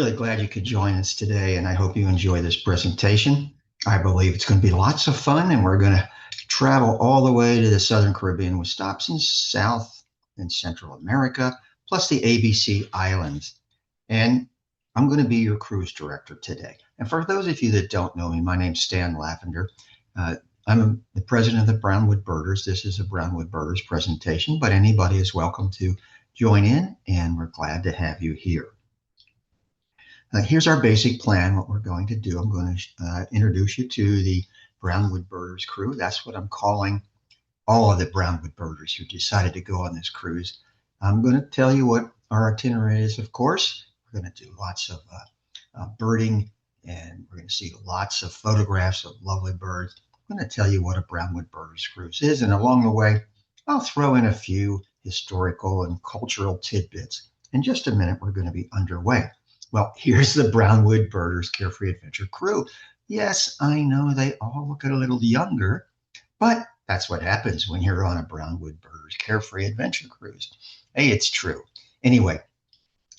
Really glad you could join us today, and I hope you enjoy this presentation. I believe it's going to be lots of fun, and we're going to travel all the way to the Southern Caribbean with stops in South and Central America, plus the ABC Islands. And I'm going to be your cruise director today. And for those of you that don't know me, my name's Stan Lavender. Uh, I'm the president of the Brownwood Birders. This is a Brownwood Birders presentation, but anybody is welcome to join in, and we're glad to have you here. Here's our basic plan, what we're going to do. I'm going to introduce you to the Brownwood Birders crew. That's what I'm calling all of the Brownwood Birders who decided to go on this cruise. I'm going to tell you what our itinerary is, of course. We're going to do lots of birding, and we're going to see lots of photographs of lovely birds. I'm going to tell you what a Brownwood Birders cruise is, and along the way, I'll throw in a few historical and cultural tidbits. In just a minute, we're going to be underway. Well, here's the Brownwood Birders Carefree Adventure crew. Yes, I know they all look a little younger, but that's what happens when you're on a Brownwood Birders Carefree Adventure cruise. Hey, it's true. Anyway,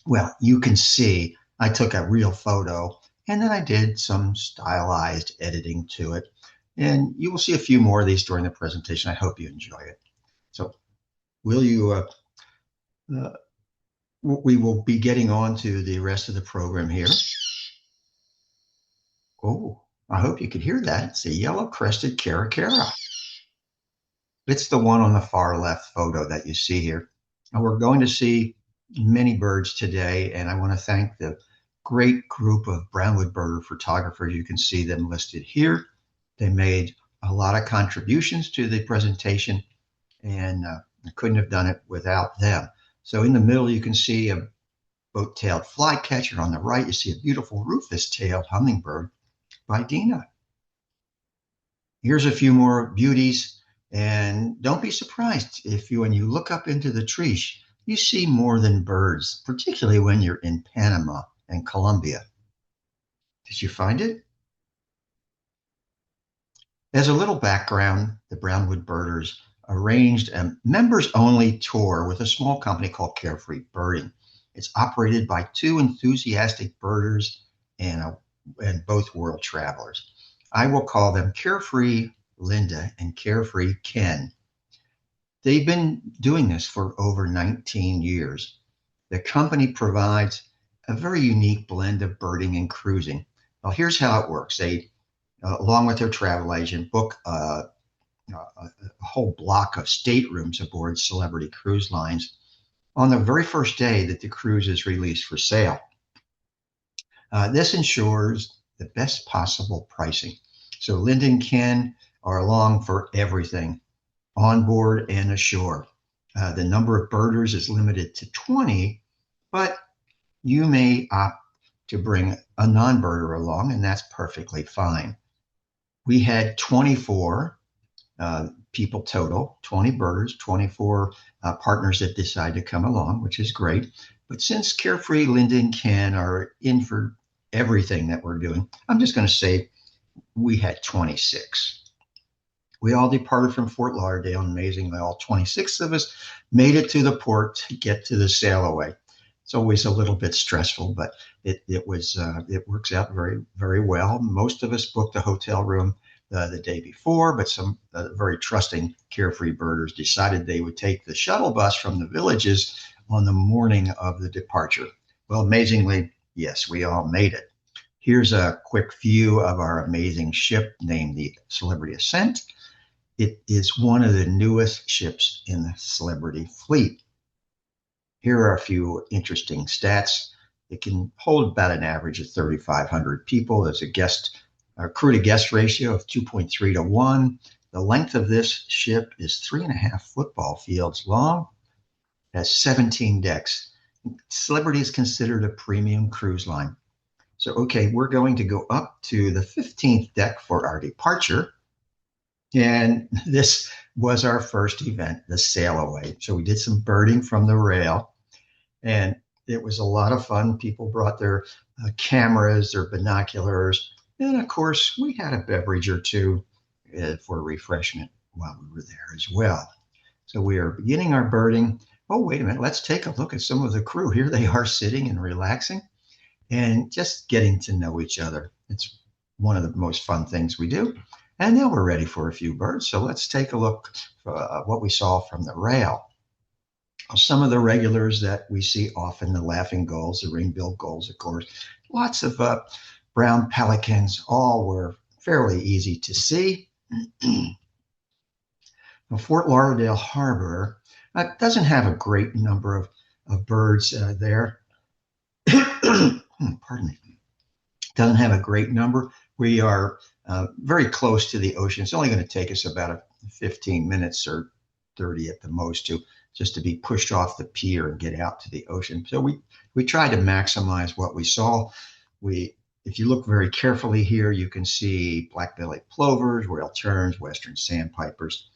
well, you can see I took a real photo, and then I did some stylized editing to it. And you will see a few more of these during the presentation. I hope you enjoy it. So will you we will be getting on to the rest of the program here. Oh, I hope you could hear that. It's a yellow-crested caracara. It's the one on the far left photo that you see here. And we're going to see many birds today, and I want to thank the great group of Brownwood birder photographers. You can see them listed here. They made a lot of contributions to the presentation, and I couldn't have done it without them. So in the middle, you can see a boat-tailed flycatcher. On the right, you see a beautiful rufous-tailed hummingbird by Dina. Here's a few more beauties, and don't be surprised if when you look up into the trees, you see more than birds, particularly when you're in Panama and Colombia. Did you find it? As a little background, the Brownwood Birders arranged a members-only tour with a small company called Carefree Birding. It's operated by two enthusiastic birders and both world travelers. I will call them Carefree Linda and Carefree Ken. They've been doing this for over 19 years. The company provides a very unique blend of birding and cruising. Well, here's how it works. They, along with their travel agent, book a whole block of staterooms aboard Celebrity Cruise Lines on the very first day that the cruise is released for sale. This ensures the best possible pricing. So Linda and Ken are along for everything, on board and ashore. The number of birders is limited to 20, but you may opt to bring a non-birder along, and that's perfectly fine. We had 24 people total, 20 birders, 24 partners that decide to come along, which is great. But since Carefree, Linda, and Ken are in for everything that we're doing, I'm just going to say we had 26. We all departed from Fort Lauderdale, and amazingly, all 26 of us made it to the port to get to the sail away. It's always a little bit stressful, but it works out very, very well. Most of us booked a hotel room the day before, but some very trusting Carefree birders decided they would take the shuttle bus from the villages on the morning of the departure. Well, amazingly, yes, we all made it. Here's a quick view of our amazing ship named the Celebrity Ascent. It is one of the newest ships in the Celebrity fleet. Here are a few interesting stats. It can hold about an average of 3,500 people. There's a crew to guest ratio of 2.3 to 1. The length of this ship is 3.5 football fields long, has 17 decks. Celebrity is considered a premium cruise line. So, okay, we're going to go up to the 15th deck for our departure. And this was our first event, the sail away. So we did some birding from the rail, and it was a lot of fun. People brought their cameras, their binoculars, and of course, we had a beverage or two for refreshment while we were there as well. So we are beginning our birding. Oh, wait a minute. Let's take a look at some of the crew. Here they are sitting and relaxing. and just getting to know each other. It's one of the most fun things we do. And now we're ready for a few birds. So let's take a look at what we saw from the rail. Some of the regulars that we see often, the laughing gulls, the ring-billed gulls, of course, lots of brown pelicans, all were fairly easy to see. Fort Lauderdale Harbor doesn't have a great number of birds there. Pardon me. Doesn't have a great number. We are very close to the ocean. It's only going to take us about 15 minutes or 30 at the most just to be pushed off the pier and get out to the ocean. So we try to maximize what we saw. If you look very carefully here, you can see black-bellied plovers, royal terns, western sandpipers.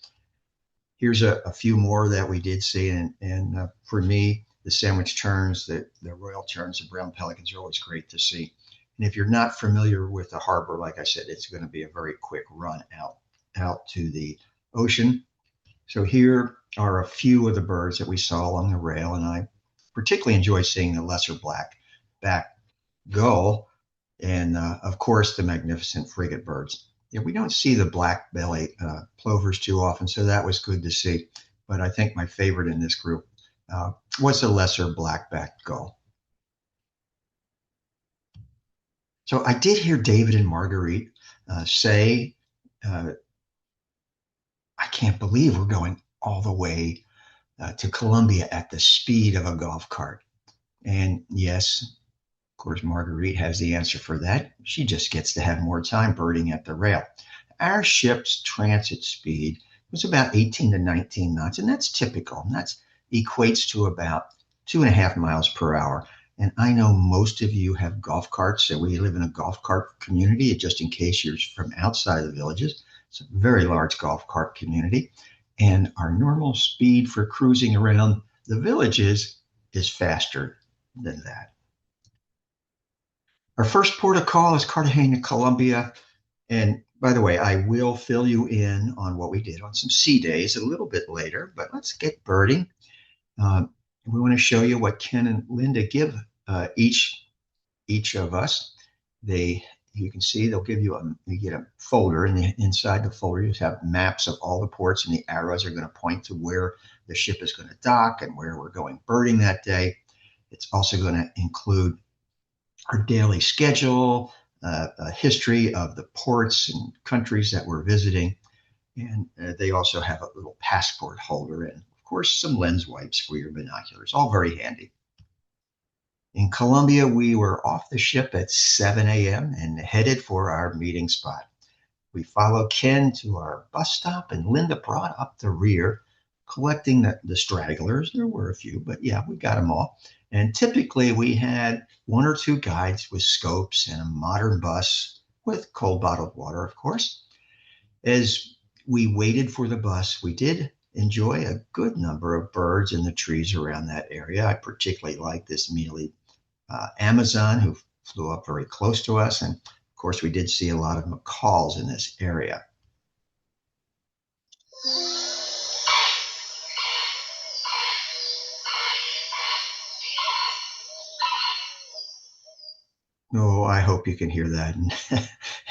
Here's a few more that we did see, and for me, the sandwich terns, the royal terns, the brown pelicans are always great to see. And if you're not familiar with the harbor, like I said, it's going to be a very quick run out to the ocean. So here are a few of the birds that we saw along the rail, and I particularly enjoy seeing the lesser black-backed gull, and of course the magnificent frigate birds. Yeah, we don't see the black-bellied plovers too often, so that was good to see. But I think my favorite in this group was the lesser black-backed gull. So I did hear David and Marguerite say, I can't believe we're going all the way to Colombia at the speed of a golf cart. And yes, of course, Marguerite has the answer for that. She just gets to have more time birding at the rail. Our ship's transit speed was about 18 to 19 knots, and that's typical. And that equates to about 2.5 miles per hour. And I know most of you have golf carts, so we live in a golf cart community, just in case you're from outside of the villages. It's a very large golf cart community. And our normal speed for cruising around the villages is faster than that. Our first port of call is Cartagena, Colombia. And by the way, I will fill you in on what we did on some sea days a little bit later, but let's get birding. We want to show you what Ken and Linda give each of us. You can see they'll give you you get a folder, and inside the folder you have maps of all the ports, and the arrows are going to point to where the ship is going to dock and where we're going birding that day. It's also going to include our daily schedule, a history of the ports and countries that we're visiting, and they also have a little passport holder and, of course, some lens wipes for your binoculars, all very handy. In Colombia, we were off the ship at 7 a.m. and headed for our meeting spot. We followed Ken to our bus stop, and Linda brought up the rear, collecting the stragglers. There were a few, but yeah, we got them all. And typically we had 1 or 2 guides with scopes and a modern bus with cold bottled water, of course. As we waited for the bus, we did enjoy a good number of birds in the trees around that area. I particularly like this mealy Amazon, who flew up very close to us. And of course, we did see a lot of macaws in this area. Oh, I hope you can hear that.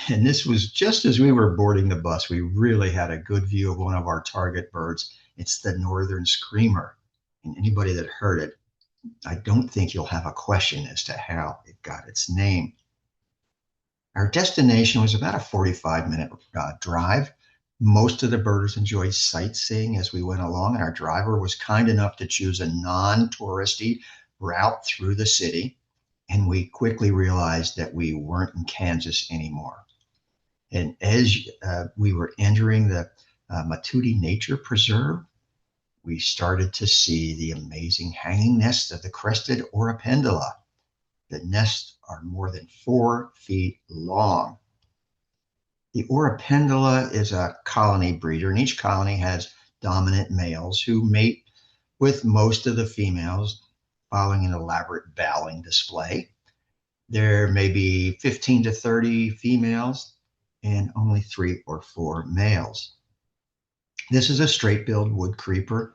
And this was just as we were boarding the bus. We really had a good view of one of our target birds. It's the northern screamer. And anybody that heard it, I don't think you'll have a question as to how it got its name. Our destination was about a 45-minute drive. Most of the birders enjoyed sightseeing as we went along, and our driver was kind enough to choose a non-touristy route through the city. And we quickly realized that we weren't in Kansas anymore. And as we were entering the Matute Nature Preserve, we started to see the amazing hanging nests of the crested Oripendula. The nests are more than 4 feet long. The Oripendula is a colony breeder, and each colony has dominant males who mate with most of the females following an elaborate bowing display. There may be 15 to 30 females and only 3 or 4 males. This is a straight-billed wood creeper.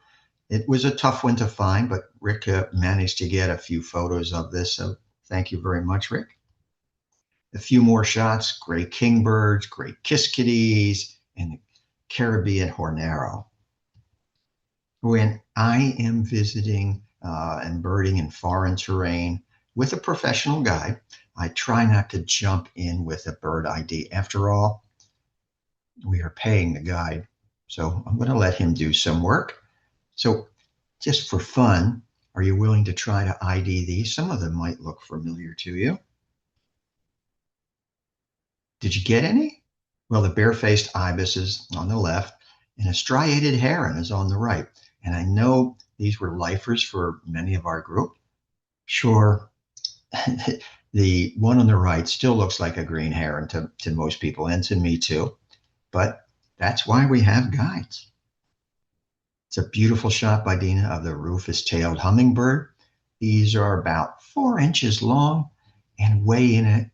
It was a tough one to find, but Rick managed to get a few photos of this. So Thank you very much, Rick. A few more shots, gray kingbirds, gray kiss-kitties, and the Caribbean hornero. When I am visiting and birding in foreign terrain with a professional guide, I try not to jump in with a bird ID. After all, we are paying the guide, so I'm going to let him do some work. So just for fun, are you willing to try to ID these? Some of them might look familiar to you. Did you get any? Well, the bare-faced ibis is on the left, and a striated heron is on the right. And I know these were lifers for many of our group. Sure, the one on the right still looks like a green heron to most people, and to me too. But that's why we have guides. It's a beautiful shot by Dina of the rufous-tailed hummingbird. These are about 4 inches long and weigh in at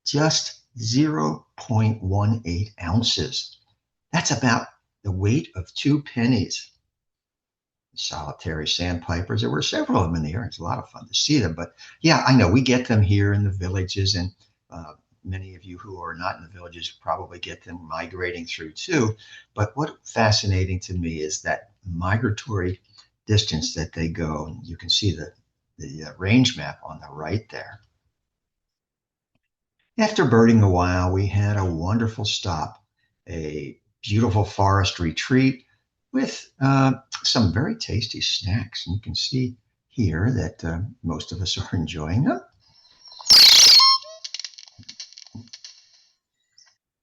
just 0.18 ounces. That's about the weight of 2 pennies. Solitary sandpipers, there were several of them in the area. It's a lot of fun to see them. But yeah, I know we get them here in the villages, and many of you who are not in the villages probably get them migrating through too. But what's fascinating to me is that migratory distance that they go. You can see the range map on the right there. After birding a while, we had a wonderful stop, a beautiful forest retreat with some very tasty snacks. And you can see here that most of us are enjoying them.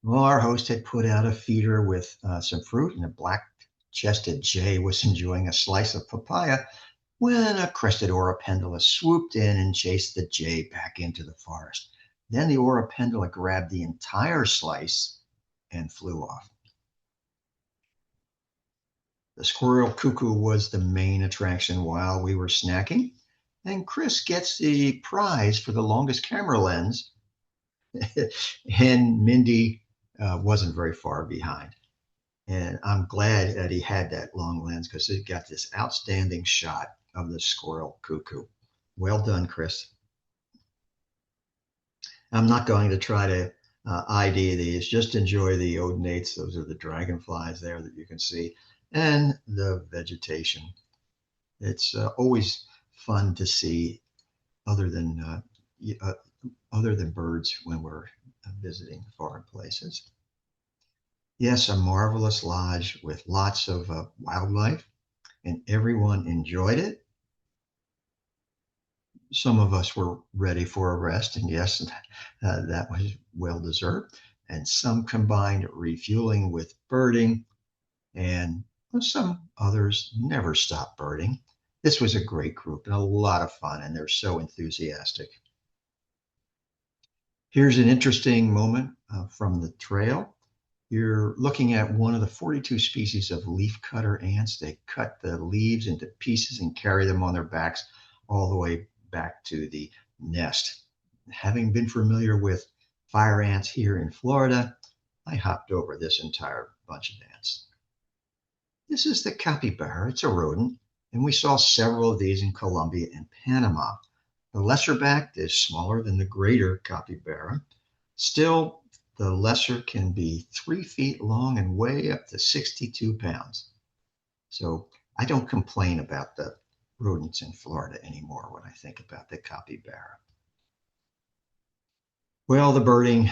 Well, our host had put out a feeder with some fruit, and a black-chested jay was enjoying a slice of papaya when a crested oripendula swooped in and chased the jay back into the forest. Then the oripendula grabbed the entire slice and flew off. The squirrel cuckoo was the main attraction while we were snacking, and Chris gets the prize for the longest camera lens, and Mindy wasn't very far behind. And I'm glad that he had that long lens because it got this outstanding shot of the squirrel cuckoo. Well done, Chris. I'm not going to try to ID these. Just enjoy the odonates. Those are the dragonflies there that you can see, and the vegetation. It's always fun to see other than birds when we're visiting foreign places. Yes, a marvelous lodge with lots of wildlife, and everyone enjoyed it. Some of us were ready for a rest, and yes, that was well deserved. And some combined refueling with birding, and some others never stopped birding. This was a great group and a lot of fun, and they're so enthusiastic. Here's an interesting moment from the trail. You're looking at one of the 42 species of leafcutter ants. They cut the leaves into pieces and carry them on their backs all the way back to the nest. Having been familiar with fire ants here in Florida, I hopped over this entire bunch of ants. This is the capybara. It's a rodent, and we saw several of these in Colombia and Panama. The lesser backed is smaller than the greater capybara. Still, the lesser can be 3 feet long and weigh up to 62 pounds. So I don't complain about the rodents in Florida anymore when I think about the capybara. Well, the birding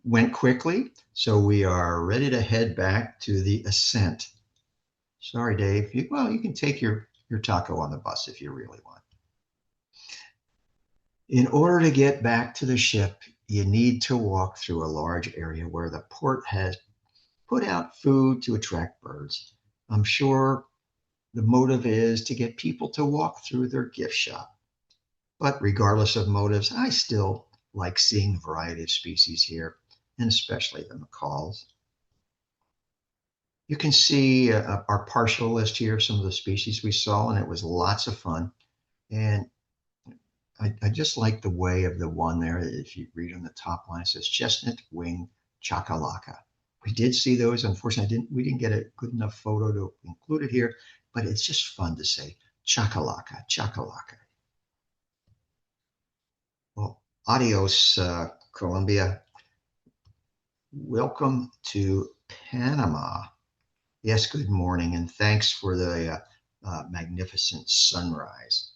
went quickly, so we are ready to head back to the ascent. Sorry, Dave. You can take your taco on the bus if you really want. In order to get back to the ship, you need to walk through a large area where the port has put out food to attract birds. I'm sure the motive is to get people to walk through their gift shop. But regardless of motives, I still like seeing the variety of species here, and especially the macaws. You can see our partial list here of some of the species we saw, and it was lots of fun. And I just like the way of the one there. If you read on the top line, it says chestnut-winged chachalaca. We did see those. Unfortunately, we didn't get a good enough photo to include it here, but it's just fun to say chachalaca, chachalaca. Adios, Colombia. Welcome to Panama. Yes, good morning, and thanks for the magnificent sunrise.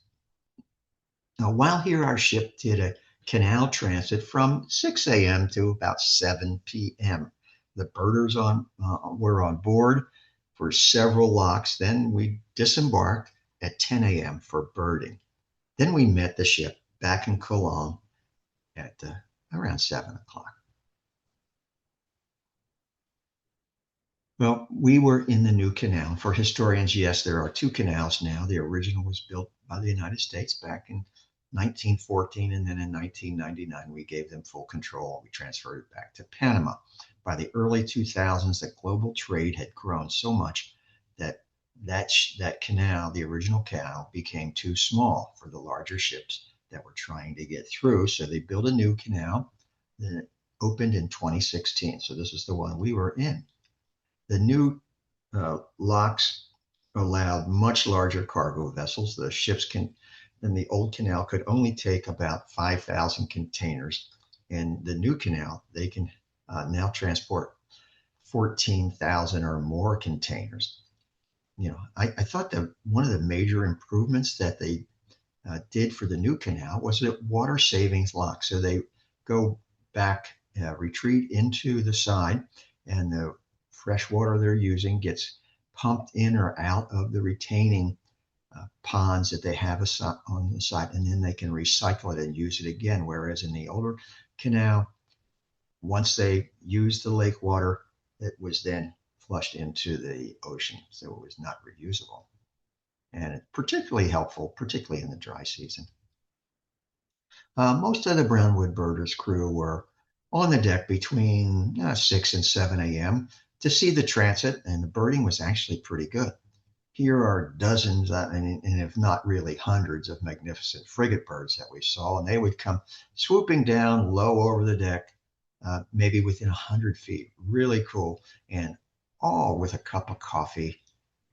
Now, while here, our ship did a canal transit from 6 a.m. to about 7 p.m. The birders were on board for several locks. Then we disembarked at 10 a.m. for birding. Then we met the ship back in Cologne at around 7 o'clock. Well, we were in the new canal. For historians, yes, there are two canals now. The original was built by the United States back in 1914, and then in 1999, we gave them full control. We transferred it back to Panama. By the early 2000s, the global trade had grown so much that that canal, the original canal, became too small for the larger ships that were trying to get through. So they built a new canal that opened in 2016. So this is the one we were in. The new locks allowed much larger cargo vessels. The ships in the old canal could only take about 5,000 containers. In the new canal, they can now transport 14,000 or more containers. I thought that one of the major improvements that they did for the new canal was a water savings lock. So they go back, retreat into the side, and the fresh water they're using gets pumped in or out of the retaining ponds that they have on the side, and then they can recycle it and use it again. Whereas in the older canal, once they used the lake water, it was then flushed into the ocean, so it was not reusable. And it's particularly helpful, particularly in the dry season. Most of the Brownwood birders crew were on the deck between 6 and 7 a.m. to see the transit, and the birding was actually pretty good. Here are dozens, and if not really hundreds, of magnificent frigate birds that we saw, and they would come swooping down low over the deck, maybe within 100 feet. Really cool, and all with a cup of coffee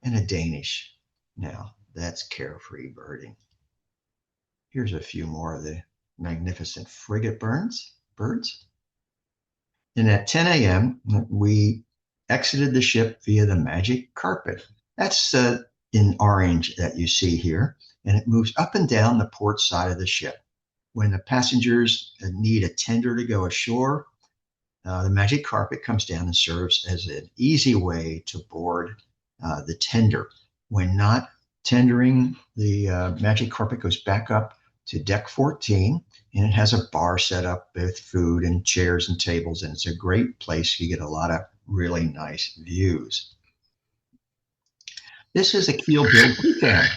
and a Danish. Now, that's carefree birding. Here's a few more of the magnificent frigate birds. And at 10 a.m., we exited the ship via the magic carpet. That's in orange that you see here, and it moves up and down the port side of the ship. When the passengers need a tender to go ashore, the magic carpet comes down and serves as an easy way to board the tender. When not tendering, the magic carpet goes back up to deck 14, and it has a bar set up with food and chairs and tables, and it's a great place. You get a lot of really nice views. This is a keel build weekend.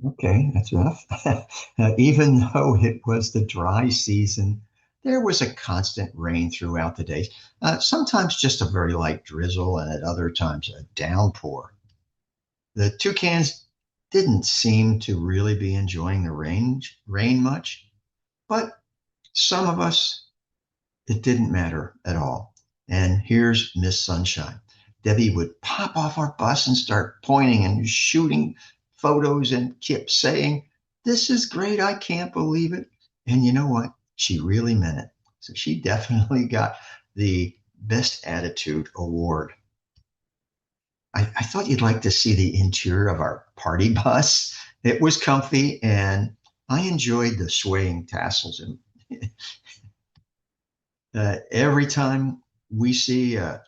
Okay, that's enough. Even though it was the dry season, there was a constant rain throughout the day. Sometimes just a very light drizzle, and at other times a downpour. The toucans didn't seem to really be enjoying the rain much, but some of us, it didn't matter at all. And here's Miss Sunshine. Debbie would pop off our bus and start pointing and shooting photos, and kept saying, "This is great. I can't believe it." And you know what? She really meant it. So she definitely got the Best Attitude Award. I thought you'd like to see the interior of our party bus. It was comfy, and I enjoyed the swaying tassels. And every time we see a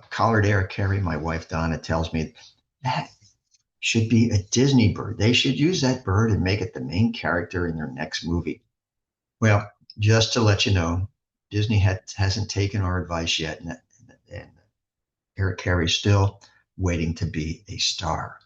collared air carry, my wife Donna tells me that should be a Disney bird. They should use that bird and make it the main character in their next movie. Well, just to let you know, Disney hasn't taken our advice yet, and Eric Carey's still waiting to be a star.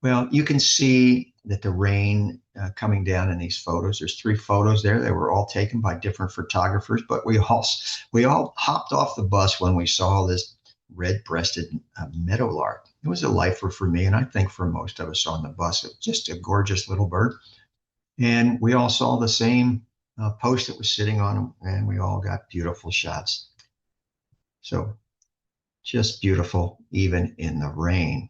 Well, you can see that the rain coming down in these photos. There's 3 photos there. They were all taken by different photographers, but we all hopped off the bus when we saw this red-breasted meadowlark. It was a lifer for me, and I think for most of us on the bus. It was just a gorgeous little bird. And we all saw the same post that was sitting on them, and we all got beautiful shots. So just beautiful, even in the rain.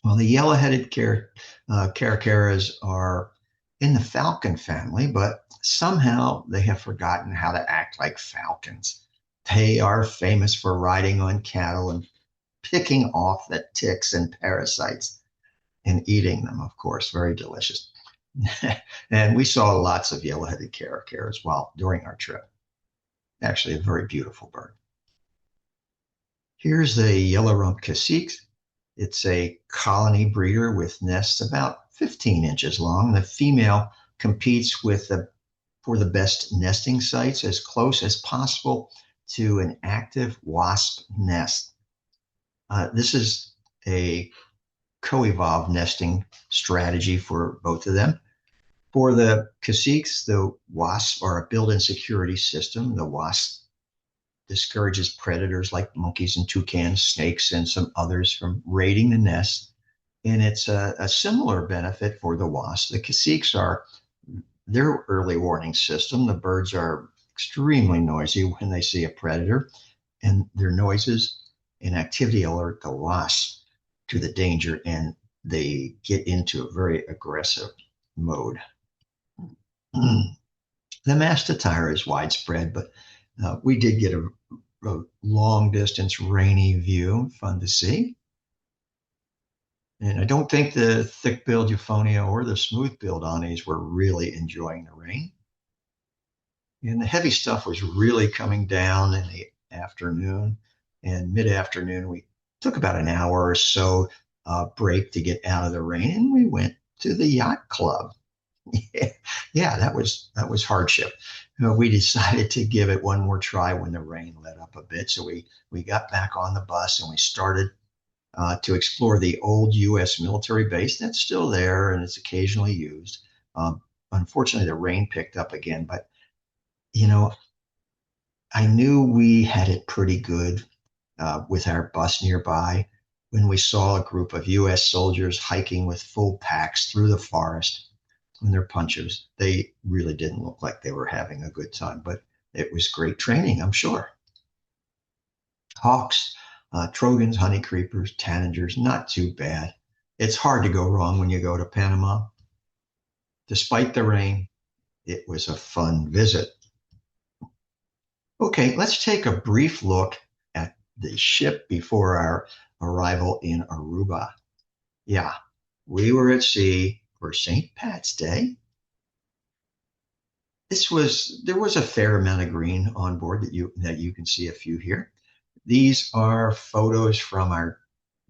Well, the yellow-headed caracaras are in the falcon family, but somehow they have forgotten how to act like falcons. They are famous for riding on cattle and picking off the ticks and parasites and eating them, of course. Very delicious. And we saw lots of yellow-headed caracaras while during our trip. Actually, a very beautiful bird. Here's the yellow-rumped cacique. It's a colony breeder with nests about 15 inches long. The female competes for the best nesting sites as close as possible to an active wasp nest. This is a co-evolved nesting strategy for both of them. For the caciques, the wasps are a built-in security system. The wasp discourages predators like monkeys and toucans, snakes, and some others from raiding the nest. And it's a similar benefit for the wasps. The caciques are their early warning system. The birds are extremely noisy when they see a predator, and their noises and activity alert the wasps to the danger, and they get into a very aggressive mode. The masked attire is widespread, but we did get a long distance rainy view, fun to see. And I don't think the thick-billed Euphonia or the smooth-billed Anis were really enjoying the rain. And the heavy stuff was really coming down in the afternoon. And mid-afternoon, we took about an hour or so break to get out of the rain, and we went to the yacht club. Yeah, that was hardship. We decided to give it one more try when the rain let up a bit. So we got back on the bus and we started to explore the old U.S. military base that's still there and it's occasionally used. Unfortunately, the rain picked up again, but you know, I knew we had it pretty good with our bus nearby when we saw a group of U.S. soldiers hiking with full packs through the forest in their ponchos. They really didn't look like they were having a good time, but it was great training, I'm sure. Hawks, trogons, honey creepers, tanagers, not too bad. It's hard to go wrong when you go to Panama. Despite the rain, it was a fun visit. Okay, let's take a brief look at the ship before our arrival in Aruba. Yeah, we were at sea for St. Pat's Day. There was a fair amount of green on board that you can see a few here. These are photos from our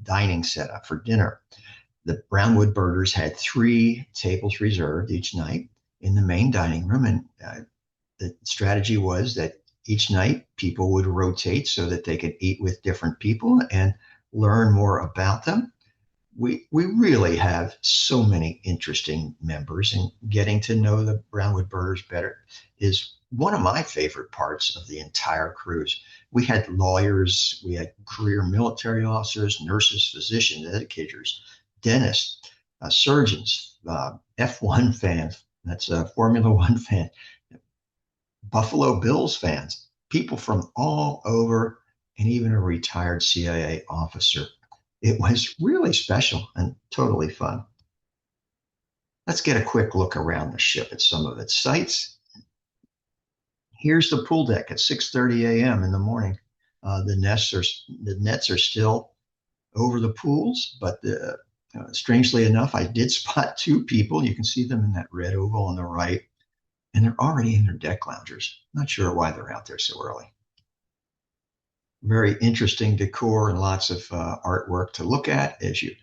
dining setup for dinner. The Brownwood birders had 3 tables reserved each night in the main dining room, and the strategy was that each night people would rotate so that they could eat with different people and learn more about them. We really have so many interesting members, and getting to know the Brownwood birders better is one of my favorite parts of the entire cruise. We had lawyers, we had career military officers, nurses, physicians, educators, dentists, surgeons, F1 fans, that's a Formula One fan, Buffalo Bills fans, people from all over, and even a retired CIA officer. It was really special and totally fun. Let's get a quick look around the ship at some of its sights. Here's the pool deck at 6:30 a.m. in the morning. The nets are still over the pools, but strangely enough, I did spot 2 people. You can see them in that red oval on the right, and they're already in their deck loungers. Not sure why they're out there so early. Very interesting decor and lots of artwork to look at as you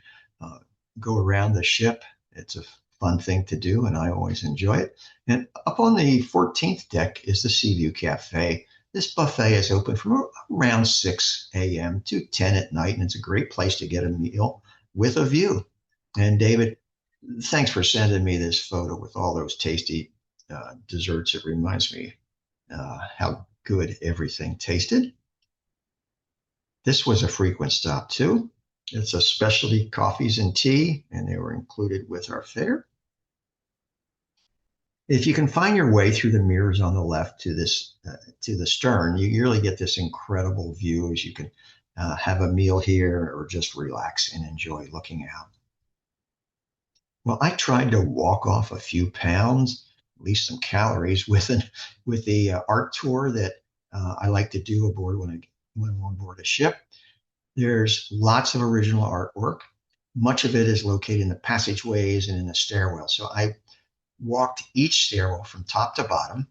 go around the ship. It's a fun thing to do, and I always enjoy it. And up on the 14th deck is the Seaview Cafe. This buffet is open from around 6 a.m. to 10 at night, and it's a great place to get a meal with a view. And David, thanks for sending me this photo with all those tasty desserts. It reminds me how good everything tasted. This was a frequent stop too. It's a specialty coffees and tea, and they were included with our fare. If you can find your way through the mirrors on the left to the stern, you really get this incredible view as you can have a meal here or just relax and enjoy looking out. Well, I tried to walk off a few pounds, at least some calories, with the art tour that I like to do aboard when I'm on board a ship. There's lots of original artwork. Much of it is located in the passageways and in the stairwell. So I walked each stairwell from top to bottom,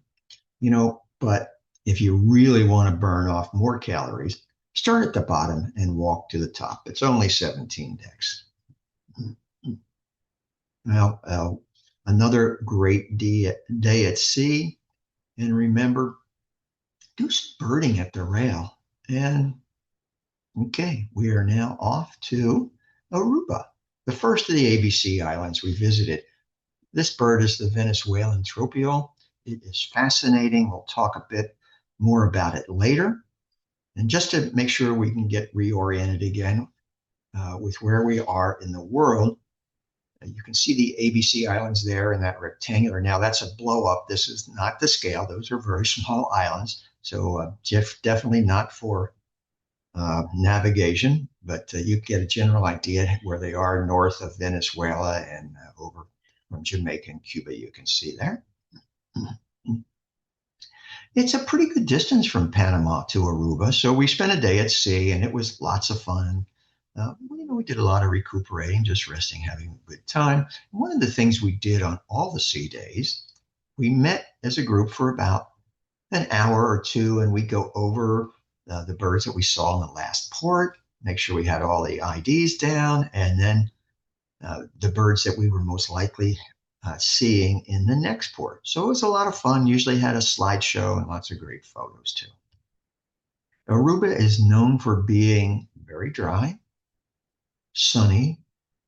but if you really want to burn off more calories, start at the bottom and walk to the top. It's only 17 decks. Now, another great day at sea. And remember, do some birding at the rail. And okay, we are now off to Aruba, the first of the ABC islands we visited. This bird is the Venezuelan tropial. It is fascinating. We'll talk a bit more about it later. And just to make sure we can get reoriented again with where we are in the world, you can see the ABC islands there in that rectangular. Now that's a blow up. This is not the scale. Those are very small islands. So definitely not for navigation, but you get a general idea where they are north of Venezuela and over from Jamaica and Cuba, you can see there. It's a pretty good distance from Panama to Aruba. So we spent a day at sea and it was lots of fun. We did a lot of recuperating, just resting, having a good time. One of the things we did on all the sea days, we met as a group for about an hour or two and we'd go over the birds that we saw in the last port, make sure we had all the IDs down, and then the birds that we were most likely seeing in the next port. So it was a lot of fun. Usually had a slideshow and lots of great photos too. Aruba is known for being very dry, sunny,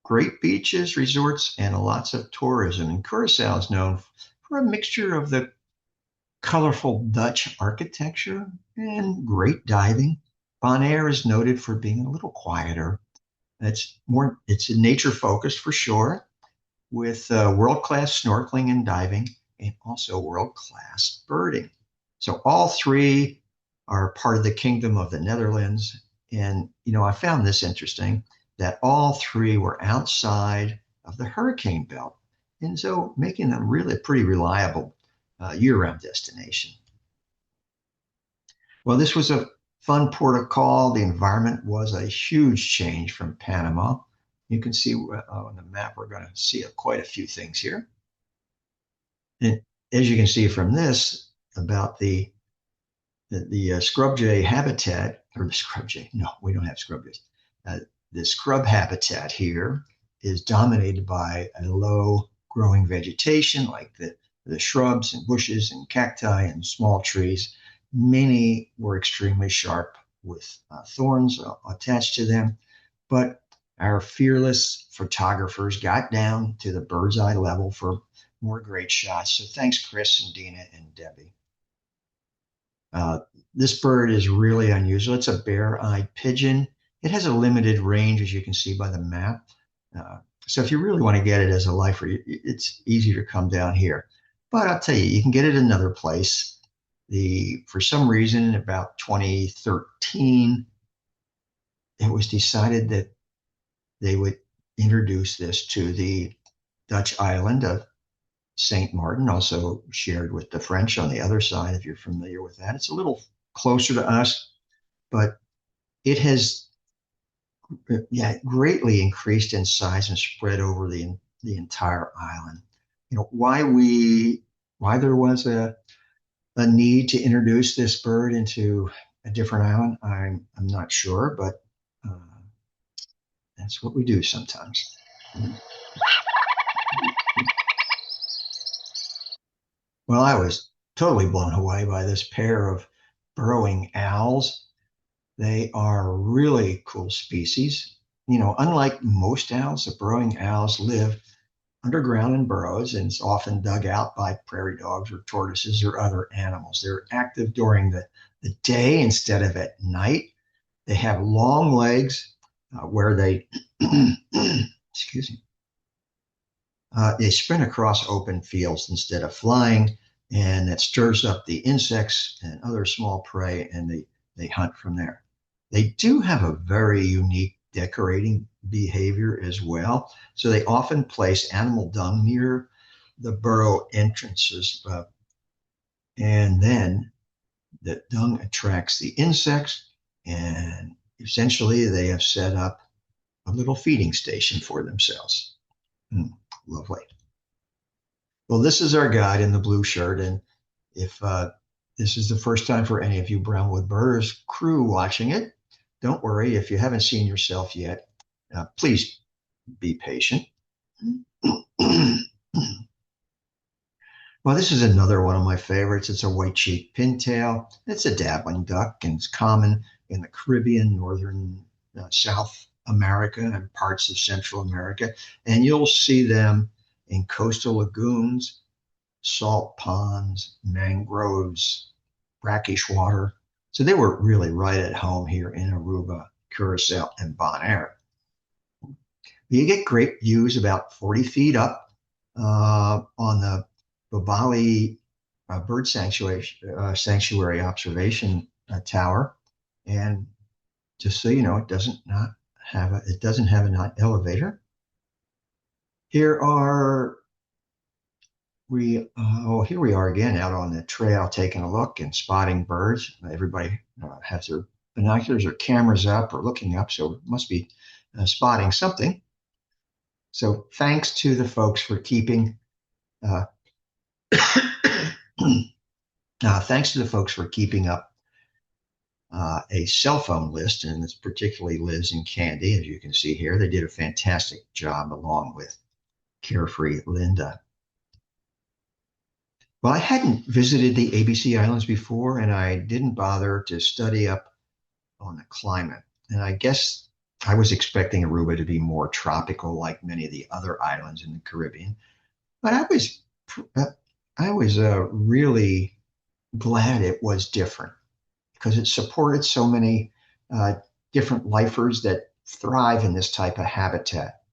great beaches, resorts, and lots of tourism. And Curacao is known for a mixture of the colorful Dutch architecture and great diving. Bonaire is noted for being a little quieter. It's nature focused for sure, with world-class snorkeling and diving, and also world-class birding. So all three are part of the Kingdom of the Netherlands. And, I found this interesting, that all three were outside of the hurricane belt. And so making them really pretty reliable year-round destination. Well, this was a fun port of call. The environment was a huge change from Panama. You can see on the map, we're going to see quite a few things here. And as you can see from this, about the scrub jay habitat, or the scrub jay, no, we don't have scrub jays. The scrub habitat here is dominated by a low growing vegetation like the shrubs and bushes and cacti and small trees. Many were extremely sharp with thorns attached to them, but our fearless photographers got down to the bird's eye level for more great shots. So thanks, Chris and Dina and Debbie. This bird is really unusual. It's a bare-eyed pigeon. It has a limited range, as you can see by the map. So if you really want to get it as a lifer, it's easy to come down here. But I'll tell you, you can get it another place. For some reason, about 2013, it was decided that they would introduce this to the Dutch island of St. Martin, also shared with the French on the other side, if you're familiar with that. It's a little closer to us, but it has greatly increased in size and spread over the entire island. Why there was a need to introduce this bird into a different island, I'm not sure, but that's what we do sometimes. Well, I was totally blown away by this pair of burrowing owls. They are really cool species. Unlike most owls, the burrowing owls live underground in burrows and it's often dug out by prairie dogs or tortoises or other animals. They're active during the day instead of at night. They have long legs where they, excuse me, they sprint across open fields instead of flying, and that stirs up the insects and other small prey, and they hunt from there. They do have a very unique decorating behavior as well. So they often place animal dung near the burrow entrances, and then the dung attracts the insects, and essentially they have set up a little feeding station for themselves. Lovely. Well, this is our guide in the blue shirt, and if this is the first time for any of you Brownwood Birders crew watching it, don't worry if you haven't seen yourself yet. Please be patient. Well, this is another one of my favorites. It's a white-cheeked pintail. It's a dabbling duck, and it's common in the Caribbean, northern South America, and parts of Central America. And you'll see them in coastal lagoons, salt ponds, mangroves, brackish water. So they were really right at home here in Aruba, Curacao, and Bonaire. You get great views about 40 feet up on the Babali Bird Sanctuary Observation Tower. And just so you know, it doesn't have an elevator. Here we are again out on the trail taking a look and spotting birds. Everybody has their binoculars or cameras up or looking up, so it must be spotting something. So thanks to the folks for keeping thanks to the folks for keeping up a cell phone list, and it's particularly Liz and Candy, as you can see here. They did a fantastic job along with Carefree Linda. Well, I hadn't visited the ABC Islands before, and I didn't bother to study up on the climate. And I guess I was expecting Aruba to be more tropical like many of the other islands in the Caribbean. But I was really glad it was different because it supported so many different lifers that thrive in this type of habitat.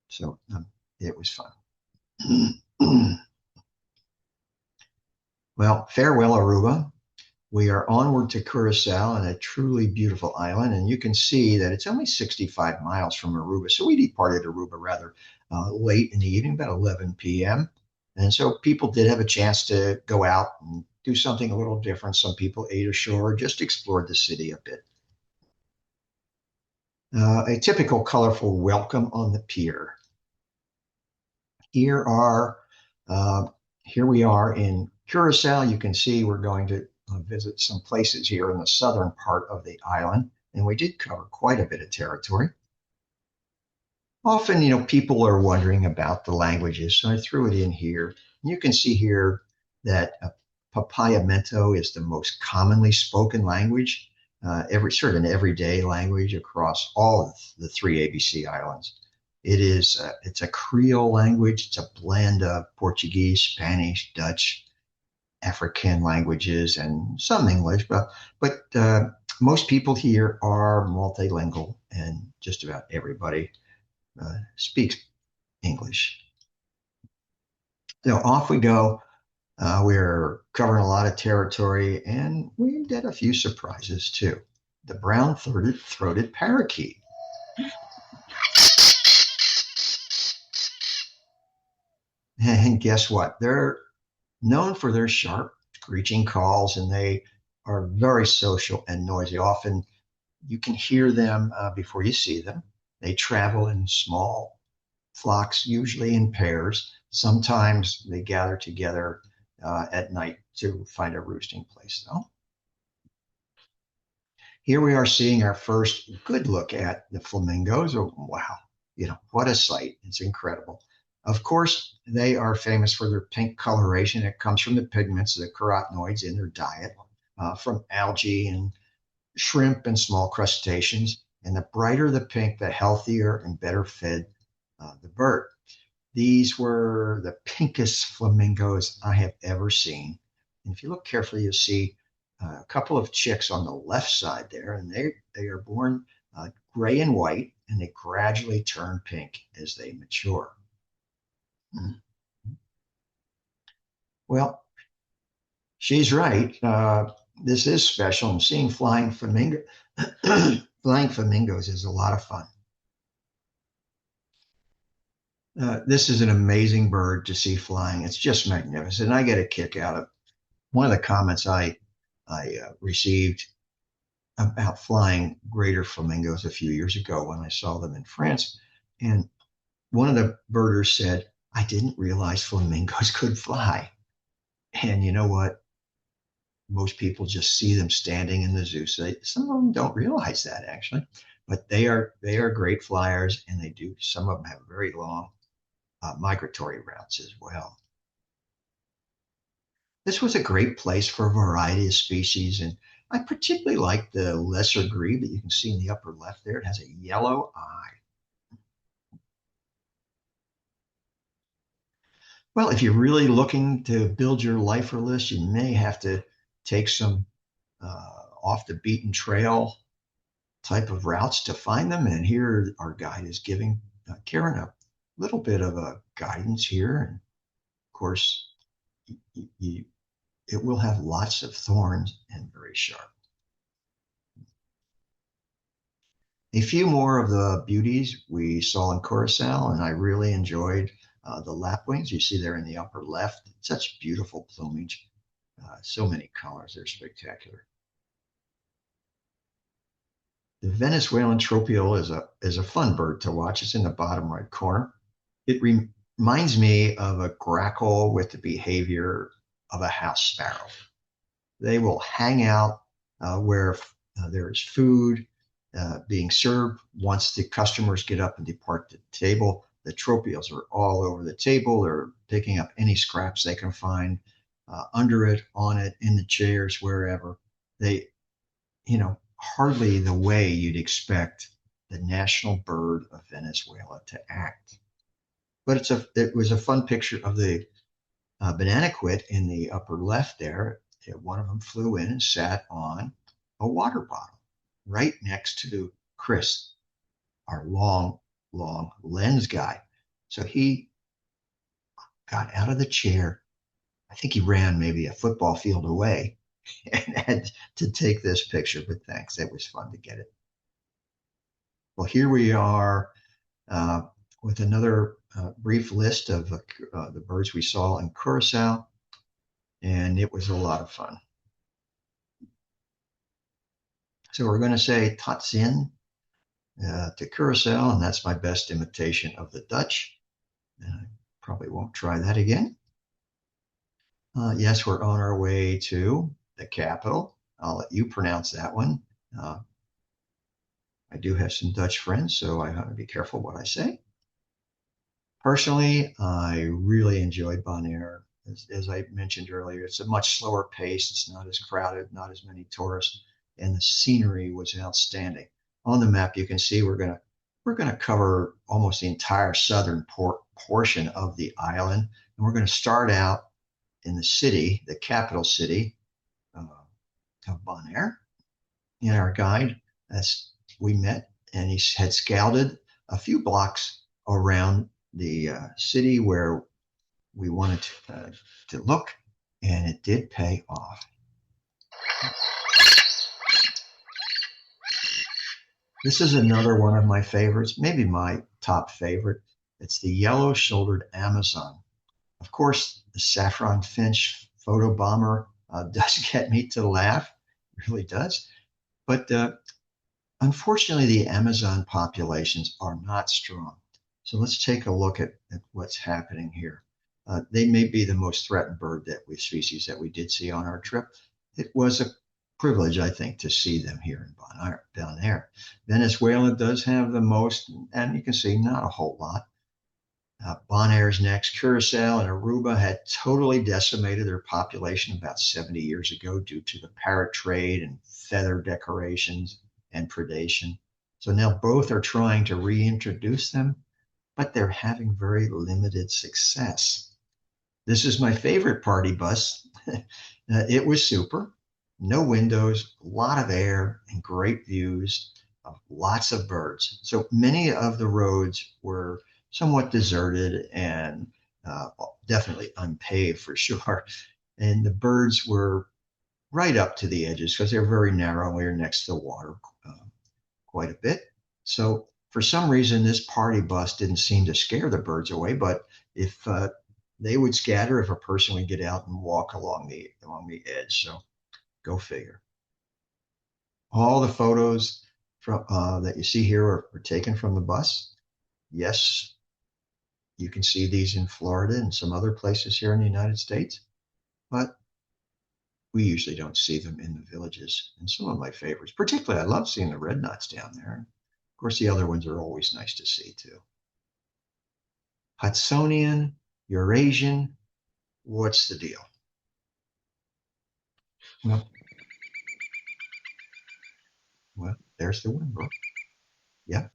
So it was fun. Well, farewell, Aruba. We are onward to Curacao, and a truly beautiful island. And you can see that it's only 65 miles from Aruba. So we departed Aruba rather late in the evening, about 11 p.m. And so people did have a chance to go out and do something a little different. Some people ate ashore, just explored the city a bit. A typical colorful welcome on the pier. Here we are in Curacao. You can see we're going to visit some places here in the southern part of the island, and we did cover quite a bit of territory. Often, people are wondering about the languages, so I threw it in here. You can see here that Papiamento is the most commonly spoken language, sort of an everyday language across all of the three ABC islands. It's a Creole language. It's a blend of Portuguese, Spanish, Dutch, African languages, and some English, but most people here are multilingual, and just about everybody speaks English. So off we go. We're covering a lot of territory, and we did a few surprises too. The brown-throated parakeet. And guess what? They're known for their sharp, screeching calls, and they are very social and noisy. Often you can hear them before you see them. They travel in small flocks, usually in pairs. Sometimes they gather together at night to find a roosting place, though. Here we are seeing our first good look at the flamingos. Oh, wow, what a sight. It's incredible. Of course, they are famous for their pink coloration. It comes from the pigments, the carotenoids in their diet, from algae and shrimp and small crustaceans. And the brighter the pink, the healthier and better fed the bird. These were the pinkest flamingos I have ever seen. And if you look carefully, you'll see a couple of chicks on the left side there, and they are born gray and white, and they gradually turn pink as they mature. Well, she's right. This is special. And seeing flying flamingos is a lot of fun. This is an amazing bird to see flying. It's just magnificent. I get a kick out of one of the comments I received about flying greater flamingos a few years ago when I saw them in France. And one of the birders said, I didn't realize flamingos could fly. And you know what? Most people just see them standing in the zoo. So some of them don't realize that actually, but they are great flyers, and they do. Some of them have very long migratory routes as well. This was a great place for a variety of species, and I particularly like the lesser grebe that you can see in the upper left there. It has a yellow eye. Well, if you're really looking to build your lifer list, you may have to take some off the beaten trail type of routes to find them. And here our guide is giving Karen a little bit of a guidance here. And of course, you, it will have lots of thorns and very sharp. A few more of the beauties we saw in Curacao, and I really enjoyed the lapwings. You see there in the upper left, such beautiful plumage, so many colors. They're spectacular. The Venezuelan tropial is a fun bird to watch. It's in the bottom right corner. It reminds me of a grackle with the behavior of a house sparrow. They will hang out where there is food being served. Once the customers get up and depart the table, the tropials are all over the table. They're picking up any scraps they can find under it, on it, in the chairs, wherever. They, hardly the way you'd expect the national bird of Venezuela to act. But it was a fun picture of the banana quit in the upper left there. One of them flew in and sat on a water bottle right next to Chris, our long lens guy. So he got out of the chair. I think he ran maybe a football field away and had to take this picture, but thanks. It was fun to get it. Well, here we are uh, with another brief list of the birds we saw in Curacao, and it was a lot of fun. So we're going to say Tatsin to Curacao, and that's my best imitation of the Dutch. I probably won't try that again. Yes, we're on our way to the capital. I'll let you pronounce that one. I do have some Dutch friends, so I have to be careful what I say. Personally, I really enjoyed Bonaire. As I mentioned earlier, it's a much slower pace. It's not as crowded, not as many tourists, and the scenery was outstanding. On the map, you can see we're gonna cover almost the entire southern portion of the island, and we're going to start out in the city, the capital city uh, of Bonaire. And our guide, as we met, and he had scouted a few blocks around the city where we wanted to look, and it did pay off. This is another one of my favorites, maybe my top favorite. It's the yellow-shouldered Amazon. Of course, the saffron finch photo bomber does get me to laugh, really does. But unfortunately, the Amazon populations are not strong. So let's take a look at what's happening here. They may be the most threatened bird species that we did see on our trip. It was a privilege, I think, to see them here in Bonaire. Venezuela does have the most, and you can see not a whole lot. Bonaire's next. Curacao and Aruba had totally decimated their population about 70 years ago due to the parrot trade and feather decorations and predation. So now both are trying to reintroduce them, but they're having very limited success. This is my favorite party bus. It was super. No windows, a lot of air, and great views of lots of birds. So many of the roads were somewhat deserted and definitely unpaved for sure. And the birds were right up to the edges because they're very narrow. We are next to the water quite a bit. So For some reason, this party bus didn't seem to scare the birds away, but if they would scatter if a person would get out and walk along the edge. So go figure. All the photos from that you see here are taken from the bus. Yes, you can see these in Florida and some other places here in the United States, but we usually don't see them in the villages. And some of my favorites, particularly, I love seeing the red knots down there. Of course, the other ones are always nice to see too. Hudsonian, Eurasian, what's the deal? Well, there's the Wimbrel. Yeah.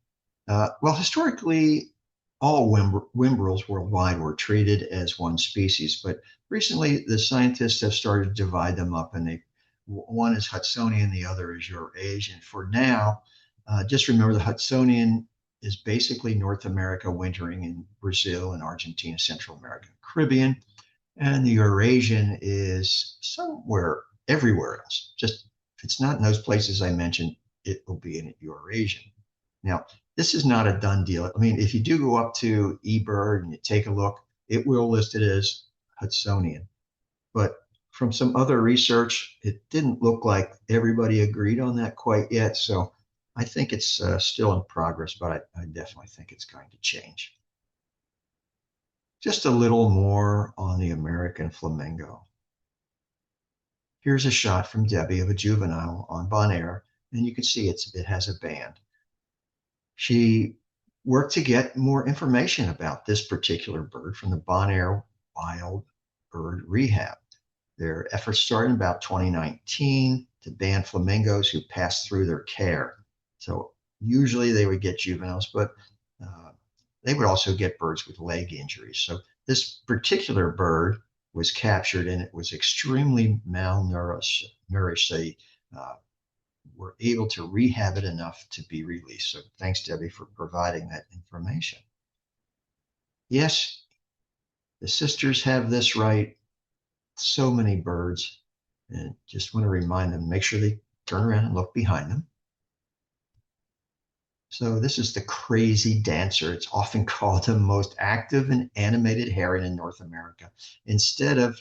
Well, historically, all Wimbrels worldwide were treated as one species, but recently the scientists have started to divide them up, and one is Hudsonian, the other is Eurasian. For now, just remember the Hudsonian is basically North America, wintering in Brazil and Argentina, Central America, Caribbean, and the Eurasian is somewhere, everywhere else. Just if it's not in those places I mentioned, it will be in Eurasian. Now, this is not a done deal. I mean, if you do go up to eBird and you take a look, it will list it as Hudsonian. But from some other research, it didn't look like everybody agreed on that quite yet. So I think it's still in progress, but I definitely think it's going to change. Just a little more on the American flamingo. Here's a shot from Debbie of a juvenile on Bonaire, and you can see it has a band. She worked to get more information about this particular bird from the Bonaire Wild Bird Rehab. Their efforts started in about 2019 to ban flamingos who passed through their care. So usually they would get juveniles, but they would also get birds with leg injuries. So this particular bird was captured and it was extremely malnourished. They were able to rehab it enough to be released. So thanks, Debbie, for providing that information. Yes, the sisters have this right. So many birds, and just want to remind them, make sure they turn around and look behind them. So this is the crazy dancer. It's often called the most active and animated heron in North America. Instead of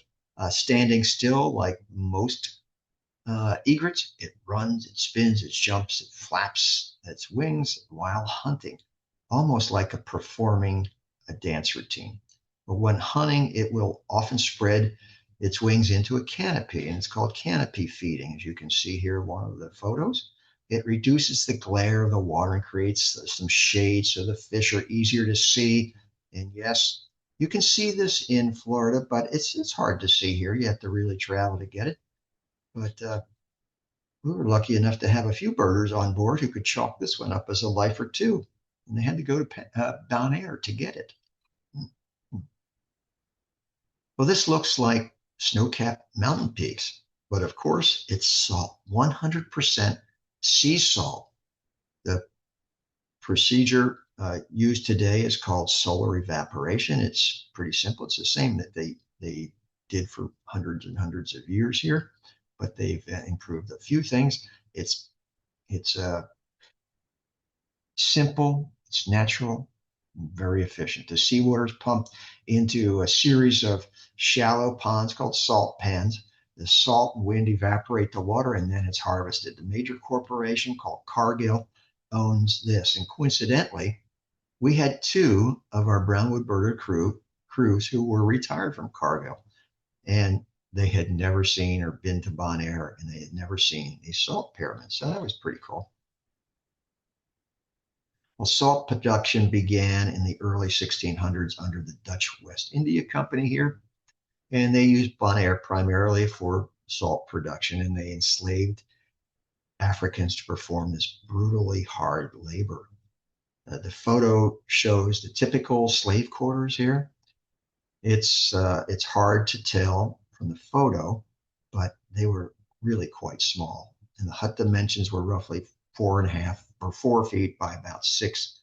standing still like most egrets, it runs, it spins, it jumps, it flaps its wings while hunting, almost like a dance routine. But when hunting, it will often spread its wings into a canopy, and it's called canopy feeding. As you can see here, one of the photos. It reduces the glare of the water and creates some shade so the fish are easier to see. And yes, you can see this in Florida, but it's hard to see here. You have to really travel to get it. But we were lucky enough to have a few birders on board who could chalk this one up as a lifer too. And they had to go to Bonaire to get it. Well, this looks like snow-capped mountain peaks, but of course it's salt, 100% sea salt. The procedure used today is called solar evaporation. It's pretty simple. It's the same that they did for hundreds and hundreds of years here, but they've improved a few things. It's simple, it's natural, very efficient. The seawater is pumped into a series of shallow ponds called salt pans. The salt and wind evaporate the water, and then it's harvested. The major corporation called Cargill owns this. And coincidentally, we had two of our Brownwood birder crews who were retired from Cargill, and they had never seen or been to Bonaire, and they had never seen these salt pyramids. So that was pretty cool. Well, salt production began in the early 1600s under the Dutch West India Company here. And they used Bonaire primarily for salt production, and they enslaved Africans to perform this brutally hard labor. The photo shows the typical slave quarters here. It's hard to tell from the photo, but they were really quite small. And the hut dimensions were roughly 4 feet by about 6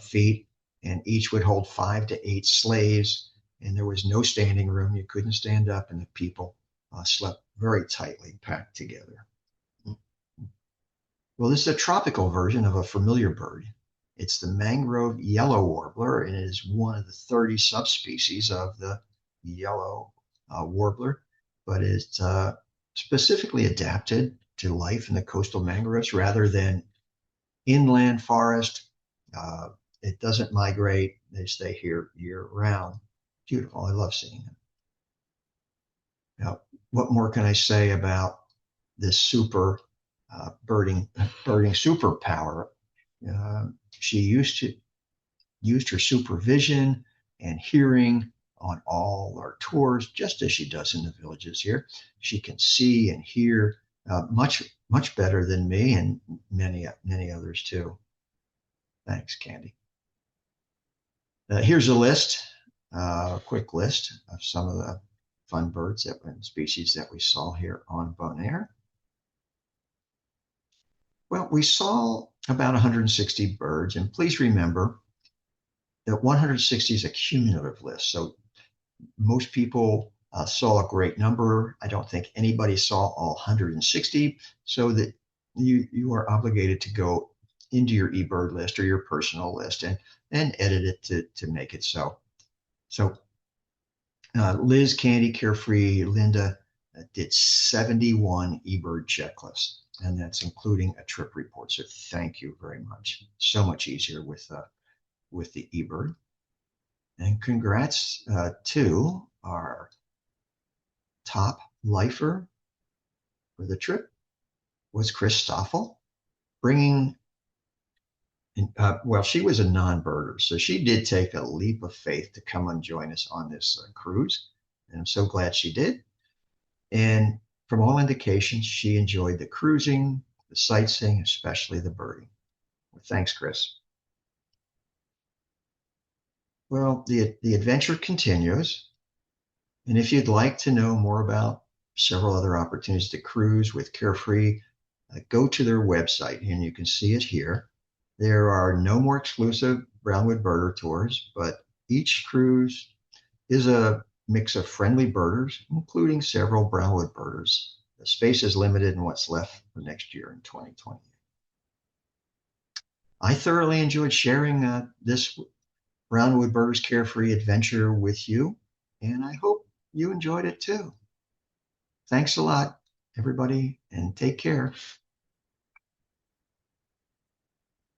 feet, and each would hold 5 to 8 slaves. And there was no standing room. You couldn't stand up, and the people slept very tightly packed together. Well, this is a tropical version of a familiar bird. It's the mangrove yellow warbler, and it is one of the 30 subspecies of the yellow warbler, but it's specifically adapted to life in the coastal mangroves rather than inland forest. Uh, it doesn't migrate. They stay here year round. Beautiful. I love seeing them. Now, what more can I say about this super birding superpower? She used her supervision and hearing on all our tours, just as she does in the villages here. She can see and hear much better than me and many others too. Thanks, Candy. Here's a list, a quick list of some of the fun birds and species that we saw here on Bonaire. Well, we saw about 160 birds, and please remember that 160 is a cumulative list. So most people saw a great number. I don't think anybody saw all 160, so that you are obligated to go into your eBird list or your personal list and edit it to make it so. So Liz, Candy, Carefree, Linda did 71 eBird checklists, and that's including a trip report. So thank you very much. So much easier with the eBird. And congrats to our top lifer for the trip was Chris Stoffel, bringing well, she was a non-birder, so she did take a leap of faith to come and join us on this cruise, and I'm so glad she did. And from all indications, she enjoyed the cruising, the sightseeing, especially the birding. Well, thanks, Chris. Well, the adventure continues, and if you'd like to know more about several other opportunities to cruise with Carefree, go to their website, and you can see it here. There are no more exclusive Brownwood birder tours, but each cruise is a mix of friendly birders, including several Brownwood birders. The space is limited in what's left for next year in 2020. I thoroughly enjoyed sharing this Brownwood Birders Carefree adventure with you, and I hope you enjoyed it too. Thanks a lot, everybody, and take care.